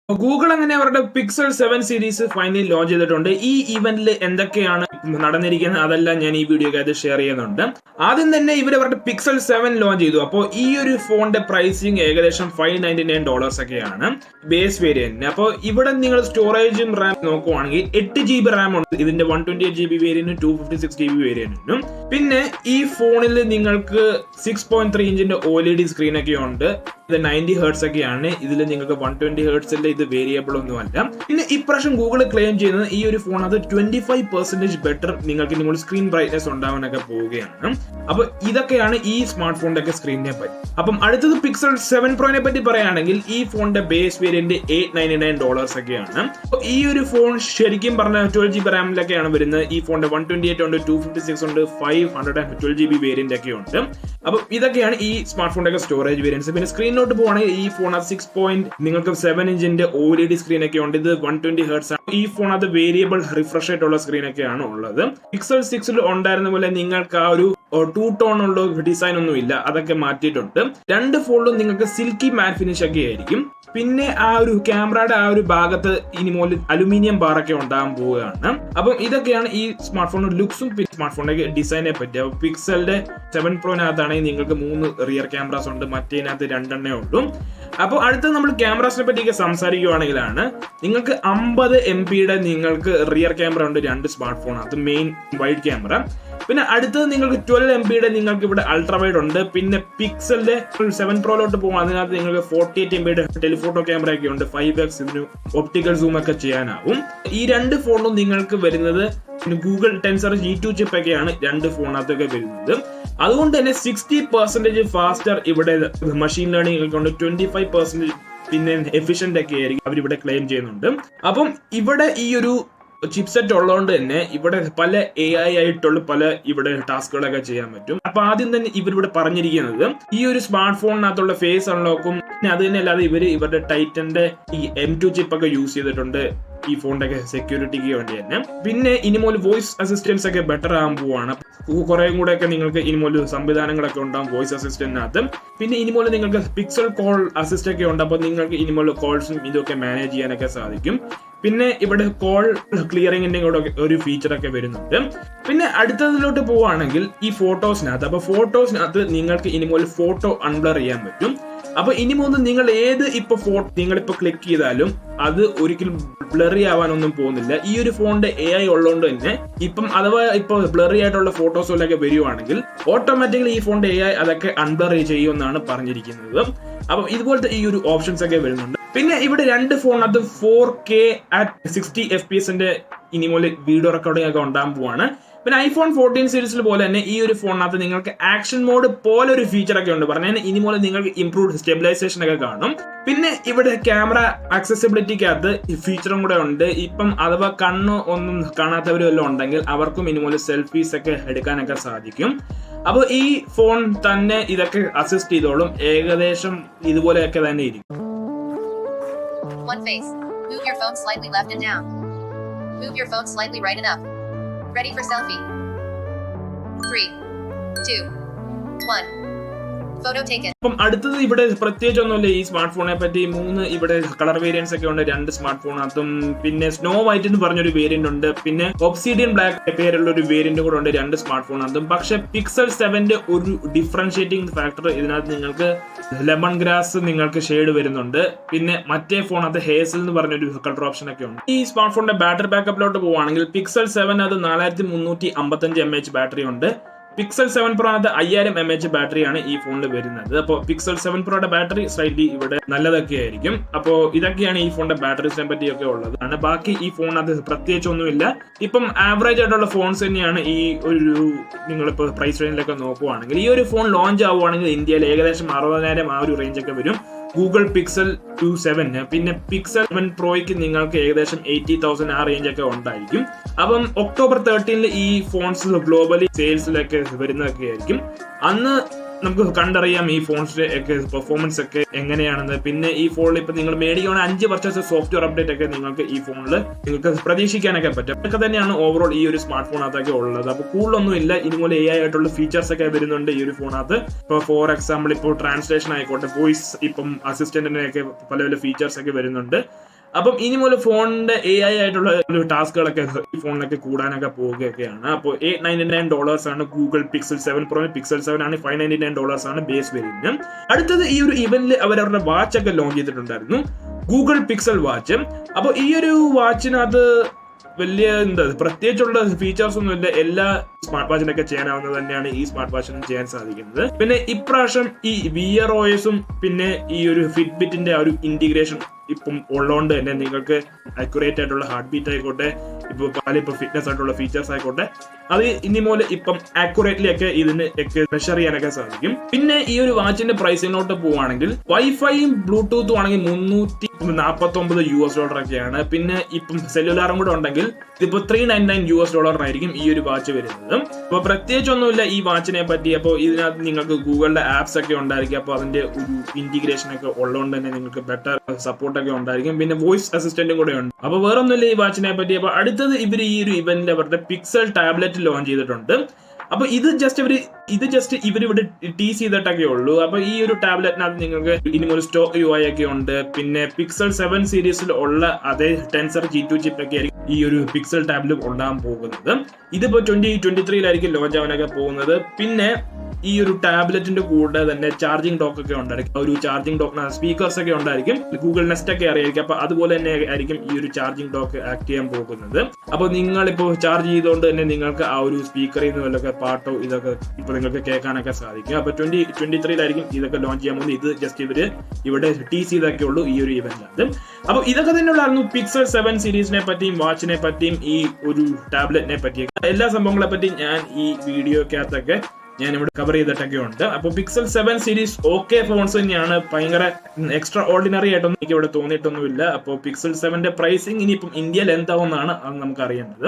Google അങ്ങനെ അവരുടെ pixel 7 series finally launch ചെയ്തിട്ടുണ്ട്. ഈ ഇവന്റിൽ എന്തൊക്കെയാണ് നടന്നിരിക്കുന്നത് അതെല്ലാം ഞാൻ ഈ വീഡിയോക്കകത്ത് ഷെയർ ചെയ്യുന്നുണ്ട്. ആദ്യം തന്നെ ഇവർ അവരുടെ പിക്സൽ 7 ലോഞ്ച് ചെയ്തു. അപ്പോൾ ഈ ഒരു ഫോണിന്റെ പ്രൈസിങ് ഏകദേശം $599 ഒക്കെയാണ് ബേസ് വേരിയന്റിന്. അപ്പോൾ ഇവിടെ നിങ്ങൾ സ്റ്റോറേജും റാം നോക്കുവാണെങ്കിൽ 8 GB റാം ഉണ്ട് ഇതിന്റെ 128 GB വേരിയന്റിനും 256 GB വേരിയന്റിനും. പിന്നെ ഈ ഫോണിൽ നിങ്ങൾക്ക് 6.3 ഇഞ്ചിന്റെ OLED സ്ക്രീൻ ഒക്കെ ഉണ്ട്. ഇത് 90 ഹെർട്സ് ഒക്കെയാണ്. ഇതിൽ നിങ്ങൾക്ക് 120 ഹെർട്സിന്റെ ഇത് വേരിയബിൾ ഒന്നുമല്ല. പിന്നെ ഇപ്രാവശ്യം ഗൂഗിൾ ക്ലെയിം ചെയ്യുന്നത് ഈ ഒരു ഫോൺ അത് 25% ബെറ്റർ നിങ്ങൾക്ക് നിങ്ങൾ സ്ക്രീൻ ബ്രൈറ്റ്നസ് ഉണ്ടാവാനൊക്കെ പോവുകയാണ്. അപ്പൊ ഇതൊക്കെയാണ് ഈ സ്മാർട്ട് ഫോണിന്റെ ഒക്കെ സ്ക്രീനിനെ പറ്റി. അപ്പം അടുത്തത് പിക്സൽ 7 പ്രോനെ പറ്റി പറയുകയാണെങ്കിൽ ഈ ഫോണിന്റെ ബേസ് വേരിയന്റ് $899 ഒക്കെയാണ്. ഈ ഒരു ഫോൺ ശരിക്കും പറഞ്ഞ 12 GB റാമിലൊക്കെയാണ് വരുന്നത്. ഈ ഫോണിന്റെ 128 ഉണ്ട്, 256 ഉണ്ട്, 512 GB വേരിയന്റ് ഒക്കെ ഉണ്ട്. അപ്പൊ ഇതൊക്കെയാണ് ഈ സ്മാർട്ട് ഫോണിന്റെ ഒക്കെ സ്റ്റോറേജ് വേരിയൻസ്. പിന്നെ സ്ക്രീനിലോട്ട് പോകുകയാണെങ്കിൽ ഈ ഫോൺ അത് 6.7 ഇഞ്ചിന്റെ OLED സ്ക്രീൻ ഒക്കെ ഉണ്ട്. ഇത് 120 ഹെർട്സ് ആണ്. ഈ ഫോൺ അത് വേരിയബിൾ റിഫ്രഷ് ആയിട്ടുള്ള സ്ക്രീൻ ഒക്കെയാണ് ഉള്ളത്. പിക്സൽ 6 ഉണ്ടായിരുന്ന പോലെ നിങ്ങൾക്ക് ആ ഒരു 2 ടോൺ ഉള്ള ഡിസൈൻ ഒന്നും ഇല്ല, അതൊക്കെ മാറ്റിയിട്ടുണ്ട്. രണ്ട് ഫോണിലും നിങ്ങൾക്ക് സിൽക്കി മാറ്റ് ഫിനിഷ് ഒക്കെ ആയിരിക്കും. പിന്നെ ആ ഒരു ക്യാമറയുടെ ആ ഒരു ഭാഗത്ത് ഇനി മുതൽ അലുമിനിയം ബാറൊക്കെ ഉണ്ടാകാൻ പോവുകയാണ്. അപ്പം ഇതൊക്കെയാണ് ഈ സ്മാർട്ട് ഫോണിന്റെ ലുക്സും സ്മാർട്ട് ഫോണിന്റെ ഡിസൈനെ പറ്റി. അപ്പൊ പിക്സലിന്റെ 7 പ്രോനകത്താണെങ്കിൽ നിങ്ങൾക്ക് 3 റിയർ ക്യാമറാസ് ഉണ്ട്, മറ്റേതിനകത്ത് 2 ഉള്ളൂ. അപ്പോൾ അടുത്ത നമ്മൾ ക്യാമറാസിനെ പറ്റിയൊക്കെ സംസാരിക്കുകയാണെങ്കിലാണ് നിങ്ങൾക്ക് 50 MP നിങ്ങൾക്ക് റിയർ ക്യാമറ ഉണ്ട് 2 സ്മാർട്ട് ഫോണകത്ത്, മെയിൻ വൈഡ് ക്യാമറ. പിന്നെ അടുത്തത് നിങ്ങൾക്ക് 12 MP നിങ്ങൾക്ക് ഇവിടെ അൾട്രാ വൈഡ് ഉണ്ട്. പിന്നെ പിക്സലിന്റെ 7 പ്രോയിലോട്ട് പോകും, അതിനകത്ത് നിങ്ങൾക്ക് 48 MP ടെലിഫോട്ടോ ക്യാമറ ഒക്കെ ഉണ്ട്. 5x ഇതിന് ഒപ്റ്റിക്കൽ സൂം ഒക്കെ ചെയ്യാനാവും. ഈ 2 ഫോണും നിങ്ങൾക്ക് വരുന്നത് ഗൂഗിൾ ടെൻസർ G2 ചിപ്പ് ഒക്കെയാണ് 2 ഫോണിനകത്തൊക്കെ വരുന്നത്. അതുകൊണ്ട് തന്നെ 60% ഫാസ്റ്റർ ഇവിടെ മെഷീൻ ലേണിംഗ് കൊണ്ട് 25% പിന്നെ എഫിഷ്യന്റ് ഒക്കെ ആയിരിക്കും അവരിവിടെ ക്ലെയിം ചെയ്യുന്നുണ്ട്. അപ്പം ഇവിടെ ഈ ഒരു ചിപ്സെറ്റ് ഉള്ളതുകൊണ്ട് തന്നെ ഇവിടെ പല AI ആയിട്ടുള്ള പല ഇവിടെ ടാസ്കുകളൊക്കെ ചെയ്യാൻ പറ്റും. അപ്പൊ ആദ്യം തന്നെ ഇവരിവിടെ പറഞ്ഞിരിക്കുന്നത് ഈ ഒരു സ്മാർട്ട് ഫോണിനകത്തുള്ള ഫേസ് അൺലോക്കും അത് തന്നെ അല്ലാതെ ഇവരുടെ ടൈറ്റന്റെ ഈ M2 ചിപ്പ് ഒക്കെ യൂസ് ചെയ്തിട്ടുണ്ട് ഈ ഫോണിന്റെ ഒക്കെ സെക്യൂരിറ്റിക്ക് വേണ്ടി തന്നെ. പിന്നെ ഇനി മുതൽ വോയിസ് അസിസ്റ്റൻസ് ഒക്കെ ബെറ്റർ ആകാൻ പോവാണ്. കുറെ കൂടെ ഒക്കെ നിങ്ങൾക്ക് ഇനി മുതൽ സംവിധാനങ്ങളൊക്കെ ഉണ്ടാവും വോയിസ് അസിസ്റ്റന്റിനകത്ത്. പിന്നെ ഇനി മുതൽ നിങ്ങൾക്ക് പിക്സൽ കോൾ അസിസ്റ്റ് ഒക്കെ ഉണ്ട്. അപ്പൊ നിങ്ങൾക്ക് ഇനി മുതൽ കോൾസും ഇതൊക്കെ മാനേജ് ചെയ്യാനൊക്കെ സാധിക്കും. പിന്നെ ഇവിടെ കോൾ ക്ലിയറിംഗിന്റെ കൂടെ ഒരു ഫീച്ചർ ഒക്കെ വരുന്നുണ്ട്. പിന്നെ അടുത്തതിലോട്ട് പോവുകയാണെങ്കിൽ ഈ ഫോട്ടോസിനകത്ത്, അപ്പൊ ഫോട്ടോസിനകത്ത് നിങ്ങൾക്ക് ഇനി മുതൽ ഫോട്ടോ അൺബ്ലർ ചെയ്യാൻ പറ്റും. അപ്പൊ ഇനി മുതൽ നിങ്ങൾ ഏത് നിങ്ങളിപ്പോ ക്ലിക്ക് ചെയ്താലും അത് ഒരിക്കലും ബ്ലറി ആവാനൊന്നും പോകുന്നില്ല. ഈ ഒരു ഫോണിന്റെ AI ഉള്ളതുകൊണ്ട് തന്നെ ഇപ്പം അഥവാ ഇപ്പൊ ബ്ലറി ആയിട്ടുള്ള ഫോട്ടോസുകളൊക്കെ വരുവാണെങ്കിൽ ഓട്ടോമാറ്റിക്കലി ഈ ഫോണിന്റെ AI അതൊക്കെ അൺബ്ലർ ചെയ്യുമെന്നാണ് പറഞ്ഞിരിക്കുന്നത്. അപ്പൊ ഇതുപോലത്തെ ഈ ഒരു ഓപ്ഷൻസ് ഒക്കെ വരുന്നുണ്ട്. പിന്നെ ഇവിടെ 2 ഫോണിനകത്ത് 4K at 60 FPS ഇനി മുതൽ വീഡിയോ റെക്കോർഡിംഗ് ഒക്കെ ഉണ്ടാകാൻ പോവാണ്. പിന്നെ iPhone 14 സീരീസിൽ പോലെ തന്നെ ഈ ഒരു ഫോണിനകത്ത് നിങ്ങൾക്ക് ആക്ഷൻ മോഡ് പോലെ ഒരു ഫീച്ചർ ഒക്കെ ഉണ്ട്. പറഞ്ഞാൽ ഇനി മുതൽ നിങ്ങൾക്ക് ഇംപ്രൂവ്ഡ് സ്റ്റെബിലൈസേഷൻ ഒക്കെ കാണും. പിന്നെ ഇവിടെ ക്യാമറ ആക്സസിബിലിറ്റിക്കകത്ത് ഫീച്ചറും കൂടെ ഉണ്ട്. ഇപ്പം അഥവാ കണ്ണ് ഒന്നും കാണാത്തവരും എല്ലാം ഉണ്ടെങ്കിൽ അവർക്കും ഇനി മുതൽ സെൽഫീസ് ഒക്കെ എടുക്കാനൊക്കെ സാധിക്കും. അപ്പോൾ ഈ ഫോൺ തന്നെ ഇതൊക്കെ അസിസ്റ്റ് ചെയ്തോളും. ഏകദേശം ഇതുപോലെയൊക്കെ തന്നെ ഇരിക്കും. One face. Move your phone slightly left and down. Move your phone slightly right and up. Ready for selfie. 3, 2, 1. Photo taken. അപ്പം അടുത്തത് ഇവിടെ പ്രത്യേകിച്ച് ഒന്നുമില്ല ഈ സ്മാർട്ട് ഫോണിനെ പറ്റി. 3 ഇവിടെ കളർ വേരിയൻസ് ഒക്കെ ഉണ്ട് 2 സ്മാർട്ട് ഫോണിനകത്തും. പിന്നെ സ്നോ വൈറ്റ് എന്ന് പറഞ്ഞൊരു വേരിയന്റ് ഉണ്ട്. പിന്നെ ഒബ്സിഡിയൻ ബ്ലാക്ക് പേരുള്ള ഒരു വേരിയന്റ് കൂടെ ഉണ്ട് 2 സ്മാർട്ട് ഫോണിനകത്തും. പക്ഷെ പിക്സൽ 7 ഒരു ഡിഫറൻഷിയേറ്റിംഗ് ഫാക്ടർ ഇതിനകത്ത് നിങ്ങൾക്ക് ലെമൺ ഗ്രാസ് നിങ്ങൾക്ക് ഷെയ്ഡ് വരുന്നുണ്ട്. പിന്നെ മറ്റേ ഫോണകത്ത് ഹേസൽ എന്ന് പറഞ്ഞൊരു കളർ ഓപ്ഷൻ ഒക്കെ ഉണ്ട്. ഈ സ്മാർട്ട് ഫോണിന്റെ ബാറ്ററി ബാക്കപ്പിലോട്ട് പോവുകയാണെങ്കിൽ പിക്സൽ 7 അത് 4355 mAh ബാറ്ററി ഉണ്ട്. പിക്സൽ 7 പ്രോനകത്ത് 5000 mAh ബാറ്ററിയാണ് ഈ ഫോണിൽ വരുന്നത്. അപ്പോൾ പിക്സൽ 7 പ്രോയുടെ ബാറ്ററി സ്ലൈറ്റ്ലി ഇവിടെ നല്ലതൊക്കെ ആയിരിക്കും. അപ്പോൾ ഇതൊക്കെയാണ് ഈ ഫോണിന്റെ ബാറ്ററീസിനെ പറ്റിയൊക്കെ ഉള്ളത്. ബാക്കി ഈ ഫോണിനകത്ത് പ്രത്യേകിച്ച് ഒന്നുമില്ല. ഇപ്പം ആവറേജ് ആയിട്ടുള്ള ഫോൺസ് തന്നെയാണ് ഈ ഒരു നിങ്ങളിപ്പോൾ പ്രൈസ് റേഞ്ചിലൊക്കെ നോക്കുവാണെങ്കിൽ. ഈ ഒരു ഫോൺ ലോഞ്ച് ആവുകയാണെങ്കിൽ ഇന്ത്യയിൽ ഏകദേശം 60,000 ആ ഒരു റേഞ്ച് ഒക്കെ വരും. ഗൂഗിൾ പിക്സൽ 7 പിന്നെ പിക്സൽ 7 പ്രോയ്ക്ക് നിങ്ങൾക്ക് ഏകദേശം 80,000 ആ റേഞ്ച് ഒക്കെ ഉണ്ടായിരിക്കും. അപ്പം ഒക്ടോബർ 13 ഈ ഫോൺസ് ഗ്ലോബലി സെയിൽസിലൊക്കെ വരുന്നതൊക്കെ ആയിരിക്കും. അന്ന് നമുക്ക് കണ്ടറിയാം ഈ ഫോൺസിന്റെ ഒക്കെ പെർഫോമൻസ് ഒക്കെ എങ്ങനെയാണെന്ന്. പിന്നെ ഈ ഫോണിൽ ഇപ്പൊ നിങ്ങൾ മേടിക്കുകയാണെങ്കിൽ 5 വർഷത്തെ സോഫ്റ്റ്വെയർ അപ്ഡേറ്റ് ഒക്കെ നിങ്ങൾക്ക് ഈ ഫോണിൽ നിങ്ങൾക്ക് പ്രതീക്ഷിക്കാനൊക്കെ പറ്റും. അതൊക്കെ തന്നെയാണ് ഓവറോൾ ഈ ഒരു സ്മാർട്ട് ഫോണകത്തൊക്കെ ഉള്ളത്. അപ്പൊ കൂടുതലൊന്നും ഇല്ല. ഇതുപോലെ AI ആയിട്ടുള്ള ഫീച്ചേഴ്സ് ഒക്കെ വരുന്നുണ്ട് ഈ ഒരു ഫോണകത്ത്. ഇപ്പൊ ഫോർ എക്സാമ്പിൾ ഇപ്പോൾ ട്രാൻസ്ലേഷൻ ആയിക്കോട്ടെ, വോയിസ് ഇപ്പം അസിസ്റ്റന്റിന്റെ ഒക്കെ പല പല ഫീച്ചേഴ്സ് ഒക്കെ വരുന്നുണ്ട്. അപ്പം ഇനി മുതൽ ഫോണിന്റെ AI ആയിട്ടുള്ള ഒരു ടാസ്കുകളൊക്കെ ഈ ഫോണിലൊക്കെ കൂടാനൊക്കെ പോവുകയൊക്കെയാണ്. അപ്പോൾ $899 ആണ് ഗൂഗിൾ പിക്സൽ 7 Pro. പിക്സൽ 7 ആണ് $599 ആണ് ബേസ് വേരിയന്റ്. അടുത്തത് ഈ ഒരു ഇവന്റിൽ അവരവരുടെ വാച്ച് ഒക്കെ ലോഞ്ച് ചെയ്തിട്ടുണ്ടായിരുന്നു, ഗൂഗിൾ പിക്സൽ വാച്ച്. അപ്പോൾ ഈ ഒരു വാച്ചിനകത്ത് വലിയ പ്രത്യേകിച്ചുള്ള ഫീച്ചേഴ്സ് ഒന്നും ഇല്ല. എല്ലാ സ്മാർട്ട് വാച്ചിനൊക്കെ ചെയ്യാനാവുന്നത് തന്നെയാണ് ഈ സ്മാർട്ട് വാച്ചിനും ചെയ്യാൻ സാധിക്കുന്നത്. പിന്നെ ഇപ്രാവശ്യം ഈ VR OSഉം പിന്നെ ഈ ഒരു ഫിറ്റ്ബിറ്റിന്റെ ആ ഒരു ഇന്റിഗ്രേഷൻ ഇപ്പം ഉള്ളതുകൊണ്ട് തന്നെ നിങ്ങൾക്ക് അക്യുറേറ്റ് ആയിട്ടുള്ള ഹാർട്ട് ബീറ്റ് ആയിക്കോട്ടെ, ഇപ്പൊ ഫിറ്റ്നസ് ആയിട്ടുള്ള ഫീച്ചേഴ്സ് ആയിക്കോട്ടെ, അത് ഇനി മുതൽ ഇപ്പം ആക്യുറേറ്റ്ലി ഒക്കെ ഇതിന് ഒക്കെ മെഷർ ചെയ്യാനൊക്കെ സാധിക്കും. പിന്നെ ഈ ഒരു വാച്ചിന്റെ പ്രൈസിനോട്ട് പോവുകയാണെങ്കിൽ വൈഫൈയും ബ്ലൂടൂത്തും ആണെങ്കിൽ $349 ഒക്കെയാണ്. പിന്നെ ഇപ്പം സെല്ലുലാറും കൂടെ ഉണ്ടെങ്കിൽ ഇതിപ്പോ $399 ആയിരിക്കും ഈ ഒരു വാച്ച് വരുന്നത്. അപ്പൊ പ്രത്യേകിച്ചൊന്നുമില്ല ഈ വാച്ചിനെ പറ്റി. അപ്പോൾ ഇതിനകത്ത് നിങ്ങൾക്ക് ഗൂഗിളിന്റെ ആപ്സ് ഒക്കെ ഉണ്ടായിരിക്കും. അപ്പോൾ അതിന്റെ ഒരു ഇന്റിഗ്രേഷൻ ഒക്കെ ഉള്ളതുകൊണ്ട് തന്നെ നിങ്ങൾക്ക് ബെറ്റർ സപ്പോർട്ട് ഒക്കെ ഉണ്ടായിരിക്കും. പിന്നെ വോയിസ് അസിസ്റ്റന്റും കൂടെ ഉണ്ട്. അപ്പൊ വേറൊന്നുമില്ല ഈ വാച്ചിനെ പറ്റി. അപ്പൊ അടുത്തത് ഇവർ ഈ ഒരു ഇവന്റിൽ അവരുടെ പിക്സൽ ടാബ്ലറ്റ് ലോഞ്ച് ചെയ്തിട്ടുണ്ട്. അപ്പൊ ഇത് ജസ്റ്റ് ഇവരിവിടെ ടീസ് ചെയ്തിട്ടൊക്കെ ഉള്ളൂ. അപ്പൊ ഈ ഒരു ടാബ്ലറ്റിനകത്ത് നിങ്ങൾക്ക് ഇനി ഒരു സ്റ്റോക്ക് UI ഒക്കെ ഉണ്ട്. പിന്നെ പിക്സൽ 7 സീരീസിൽ ഉള്ള അതേ ടെൻസർ G2 ചിപ്പ് ഒക്കെ ആയിരിക്കും ഈ ഒരു പിക്സൽ ടാബ്ലറ്റ് ഉണ്ടാകാൻ പോകുന്നത്. ഇതിപ്പോ 2023 ലോഞ്ച് ആവാനൊക്കെ പോകുന്നത്. പിന്നെ ഈ ഒരു ടാബ്ലറ്റിന്റെ കൂടെ തന്നെ ചാർജിങ് ഡോക്ക് ഒക്കെ ഉണ്ടായിരിക്കും. ഒരു ചാർജിങ് ഡോക്ക് സ്പീക്കേഴ്സ് ഒക്കെ ഉണ്ടായിരിക്കും. ഗൂഗിൾ നെസ്റ്റ് ഒക്കെ അറിയായിരിക്കും. അപ്പൊ അതുപോലെ തന്നെ ആയിരിക്കും ഈ ഒരു ചാർജിങ് ഡോക്ക് ആക്ട് ചെയ്യാൻ പോകുന്നത്. അപ്പൊ നിങ്ങളിപ്പോ ചാർജ് ചെയ്തുകൊണ്ട് തന്നെ നിങ്ങൾക്ക് ആ ഒരു സ്പീക്കറിൽ നിന്ന് വല്ലൊക്കെ പാട്ടോ ഇതൊക്കെ ഇപ്പൊ നിങ്ങൾക്ക് കേൾക്കാനൊക്കെ സാധിക്കും. അപ്പൊ 2023 ഇതൊക്കെ ലോഞ്ച് ചെയ്യാൻ പോകുന്നത്. ഇത് ജസ്റ്റ് ഇവര് ഇവിടെ ടീസ് ചെയ്തൊക്കെ ഉള്ളൂ ഈ ഒരു ഇവന്റിനകത്ത്. അപ്പൊ ഇതൊക്കെ തന്നെ ഉള്ളായിരുന്നു പിക്സൽ 7 സീരീസിനെ പറ്റിയും വാച്ചിനെ പറ്റിയും ഈ ഒരു ടാബ്ലറ്റിനെ പറ്റിയും എല്ലാ സംഭവങ്ങളെ പറ്റി ഞാൻ ഈ വീഡിയോക്കകത്തൊക്കെ ഞാൻ ഇവിടെ കവർ ചെയ്തിട്ടൊക്കെ ഉണ്ട്. അപ്പോൾ പിക്സൽ 7 സീരീസ് ഓക്കെ ഫോൺസ് തന്നെയാണ്. ഭയങ്കര എക്സ്ട്രാ ഓർഡിനറി ആയിട്ടൊന്നും എനിക്ക് ഇവിടെ തോന്നിയിട്ടൊന്നുമില്ല. അപ്പോൾ പിക്സൽ 7ന്റെ പ്രൈസിങ് ഇനിയിപ്പം ഇന്ത്യയിൽ എന്താവുന്നതാണ് അത് നമുക്ക് അറിയേണ്ടത്.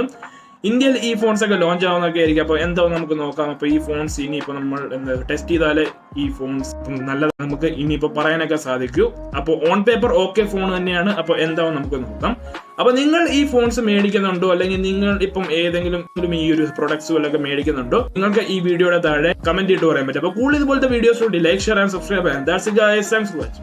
ഇന്ത്യയിൽ ഈ ഫോൺസ് ഒക്കെ ലോഞ്ച് ആവുന്നൊക്കെ ആയിരിക്കും. അപ്പോൾ എന്താവും നമുക്ക് നോക്കാം. അപ്പോൾ ഈ ഫോൺസ് ഇനിയിപ്പോൾ നമ്മൾ ടെസ്റ്റ് ചെയ്താലേ ഈ ഫോൺസ് നല്ലത് നമുക്ക് ഇനിയിപ്പോൾ പറയാനൊക്കെ സാധിക്കൂ. അപ്പോൾ ഓൺ പേപ്പർ ഓക്കെ ഫോൺ തന്നെയാണ്. അപ്പോൾ എന്താവും നമുക്ക് നോക്കാം. അപ്പൊ നിങ്ങൾ ഈ ഫോൺസ് മേടിക്കുന്നുണ്ടോ, അല്ലെങ്കിൽ നിങ്ങൾ ഇപ്പം ഏതെങ്കിലും ഈ ഒരു പ്രൊഡക്ട്സ് വല്ലതൊക്കെ മേടിക്കുന്നുണ്ടോ, നിങ്ങൾക്ക് ഈ വീഡിയോയുടെ താഴെ കമന്റ് ഇട്ട് പറയാൻ പറ്റും. അപ്പോൾ കൂടുതൽ ഇതുപോലത്തെ videos like, share and subscribe ചെയ്യാം. That's it guys, thanks for watching.